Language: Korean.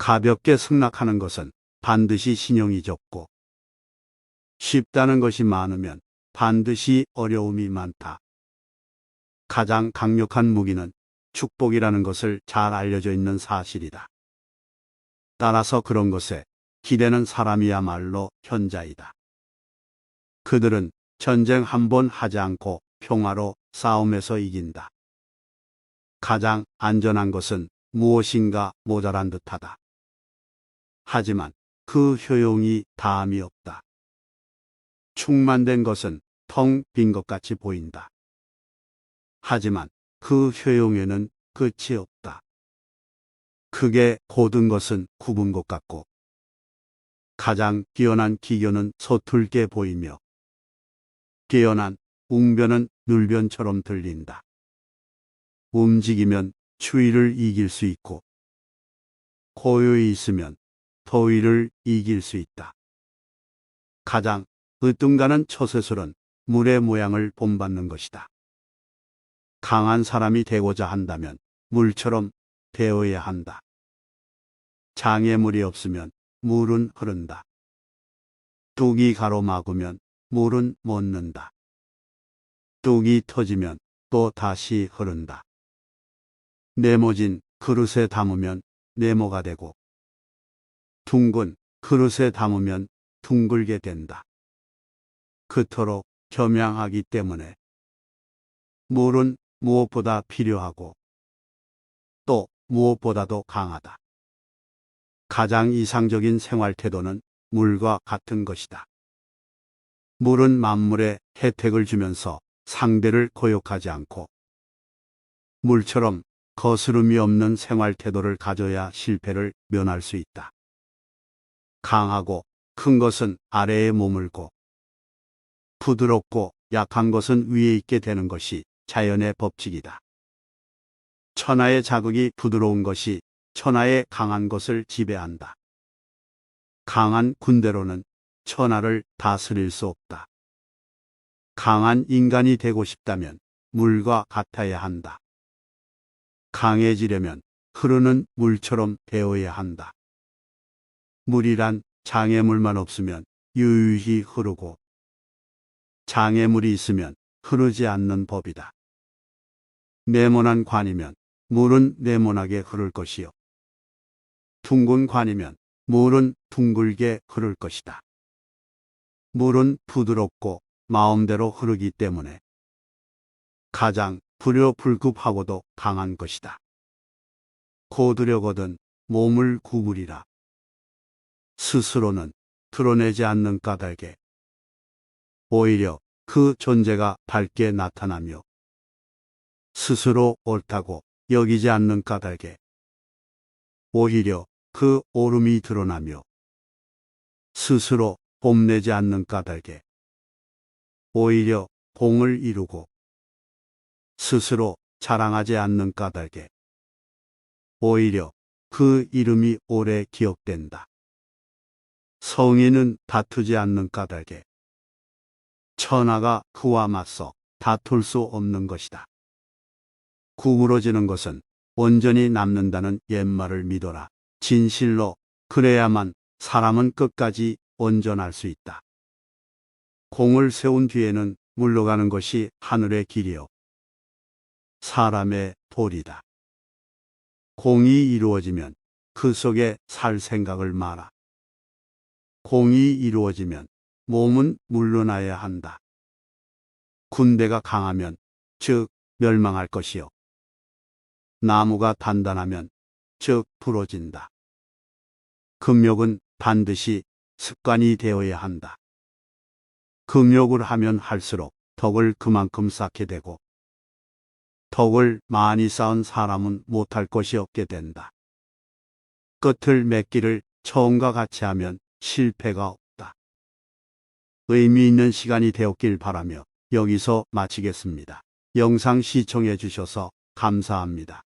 가볍게 승낙하는 것은 반드시 신용이 적고, 쉽다는 것이 많으면 반드시 어려움이 많다. 가장 강력한 무기는 축복이라는 것을 잘 알려져 있는 사실이다. 따라서 그런 것에 기대는 사람이야말로 현자이다. 그들은 전쟁 한 번 하지 않고 평화로 싸움에서 이긴다. 가장 안전한 것은 무엇인가 모자란 듯하다. 하지만 그 효용이 다함이 없다. 충만된 것은 텅 빈 것 같이 보인다. 하지만 그 효용에는 끝이 없다. 크게 고든 것은 굽은 것 같고, 가장 뛰어난 기교는 서툴게 보이며, 뛰어난 웅변은 눌변처럼 들린다. 움직이면 추위를 이길 수 있고, 고요히 있으면 더위를 이길 수 있다. 가장 으뜸가는 처세술은 물의 모양을 본받는 것이다. 강한 사람이 되고자 한다면 물처럼 되어야 한다. 장애물이 없으면 물은 흐른다. 뚝이 가로막으면 물은 멎는다. 뚝이 터지면 또 다시 흐른다. 네모진 그릇에 담으면 네모가 되고, 둥근 그릇에 담으면 둥글게 된다. 그토록 겸양하기 때문에 물은 무엇보다 필요하고 또 무엇보다도 강하다. 가장 이상적인 생활 태도는 물과 같은 것이다. 물은 만물에 혜택을 주면서 상대를 거역하지 않고, 물처럼 거스름이 없는 생활 태도를 가져야 실패를 면할 수 있다. 강하고 큰 것은 아래에 머물고, 부드럽고 약한 것은 위에 있게 되는 것이 자연의 법칙이다. 천하의 자극이 부드러운 것이 천하의 강한 것을 지배한다. 강한 군대로는 천하를 다스릴 수 없다. 강한 인간이 되고 싶다면 물과 같아야 한다. 강해지려면 흐르는 물처럼 되어야 한다. 물이란 장애물만 없으면 유유히 흐르고, 장애물이 있으면 흐르지 않는 법이다. 네모난 관이면 물은 네모나게 흐를 것이요, 둥근 관이면 물은 둥글게 흐를 것이다. 물은 부드럽고 마음대로 흐르기 때문에 가장 불효불급하고도 강한 것이다. 고드려거든 몸을 구부리라. 스스로는 드러내지 않는 까닭에 오히려 그 존재가 밝게 나타나며, 스스로 옳다고 여기지 않는 까닭에 오히려 그 옳음이 드러나며, 스스로 뽐내지 않는 까닭에 오히려 공을 이루고, 스스로 자랑하지 않는 까닭에 오히려 그 이름이 오래 기억된다. 성인은 다투지 않는 까닭에 천하가 그와 맞서 다툴 수 없는 것이다. 구부러지는 것은 온전히 남는다는 옛말을 믿어라. 진실로 그래야만 사람은 끝까지 온전할 수 있다. 공을 세운 뒤에는 물러가는 것이 하늘의 길이요, 사람의 도리다. 공이 이루어지면 그 속에 살 생각을 마라. 공이 이루어지면 몸은 물러나야 한다. 군대가 강하면 즉 멸망할 것이요, 나무가 단단하면 즉 부러진다. 금욕은 반드시 습관이 되어야 한다. 금욕을 하면 할수록 덕을 그만큼 쌓게 되고, 덕을 많이 쌓은 사람은 못할 것이 없게 된다. 끝을 맺기를 처음과 같이 하면 실패가 없다. 의미 있는 시간이 되었길 바라며 여기서 마치겠습니다. 영상 시청해 주셔서 감사합니다.